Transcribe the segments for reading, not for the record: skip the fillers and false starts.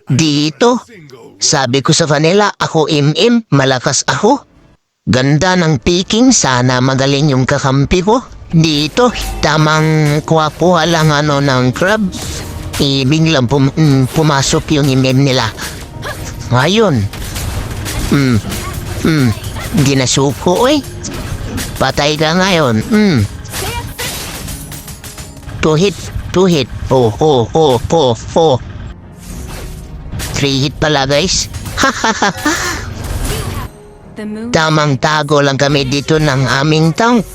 Dito, sabi ko sa kanila, ako malakas ako. Ganda ng piking, sana magaling yung kakampi ko. Dito, tamang kuha lang ng crab. Biglang pumasok yung nila. Ngayon, ginasuko eh. Patay ka ngayon. Two hit. Oh. 3 hit pala guys. Tamang tago lang kami dito ng aming tank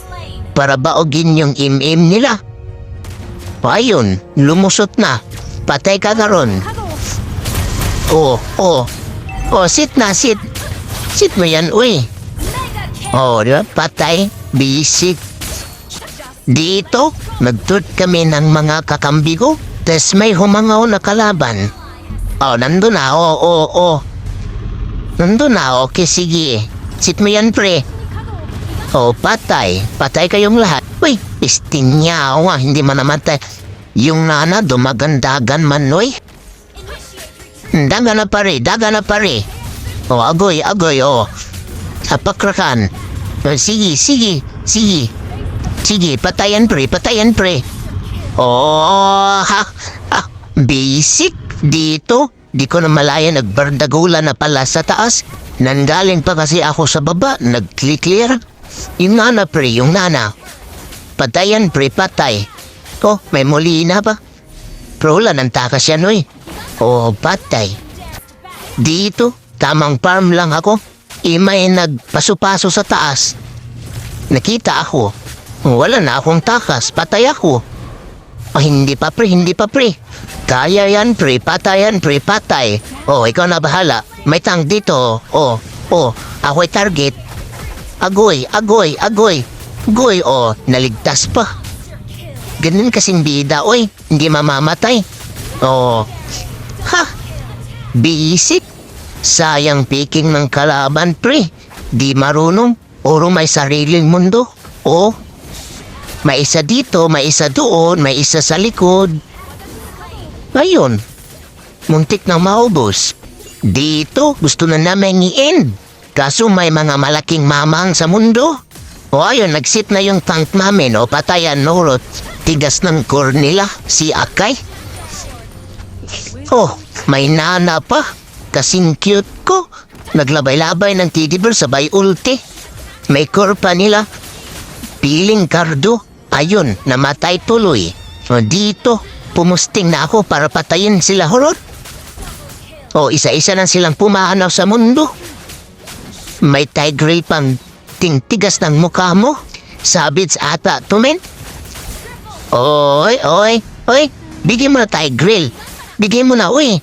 para baogin yung nila. Ayun, lumusot na. Patay ka karon. Oh, sit na, sit. Sit mo yan, uy. Oh, diba? Patay, basic. Dito, nagtut kami ng mga kakambi ko, tas may humangaw na kalaban. Oh, nandun na, Nandun na, okay, sige. Sit mo yan, pre. Oh, patay. Patay kayong lahat. Uy, pistinyaw, hindi man namatay. Yung nana, dumagandagan man, uy. Daga na pare. Oh, agoy, Apakrakan. Oh, sige. Sige, patayan pre. Oh, basic. Dito, di ko na malaya nagbardagula na pala sa taas. Nanggaling pa kasi ako sa baba, nag-clear. Yung nana. Patayan pre, patay. Oh, may mulina pa. Pro lang ang takas yan, uy. Oh, patay. Dito, tamang farm lang ako. May nagpaso-paso sa taas. Nakita ako. Wala na akong takas, patay ako. Oh, hindi pa pre. Kaya yan pre, patay. Oh, ikaw na bahala. May tank dito. Oh, ako'y target. Agoy. Goy, oh, naligtas pa. Ganun kasing bida, oy. Hindi mamamatay. Oh, basic. Sayang picking ng kalaban, pre. Di marunong. Oro may sariling mundo. Oh, may isa dito, may isa doon, may isa sa likod. Ngayon, muntik na maubos. Dito, gusto na namin i-end. Kaso may mga malaking mamang sa mundo. O ayun, nagsit na yung tank namin. O patayan, norot. Tigas ng core nila, si Akay. Oh, may nana pa. Kasing cute ko. Naglabay-labay ng teddy bear sabay ulti. May core pa nila. Piling kardo. Ayun, namatay tuloy. O dito, pumusting na ako para patayin sila horot. O isa-isa na silang pumahanaw sa mundo. May tigril pang tingtigas ng mukha mo. Sabits ata, tumen. Oy. Bigyan mo na tigril. Bigyan mo na, uy.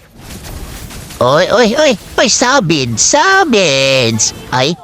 Oy, sabids. Ay,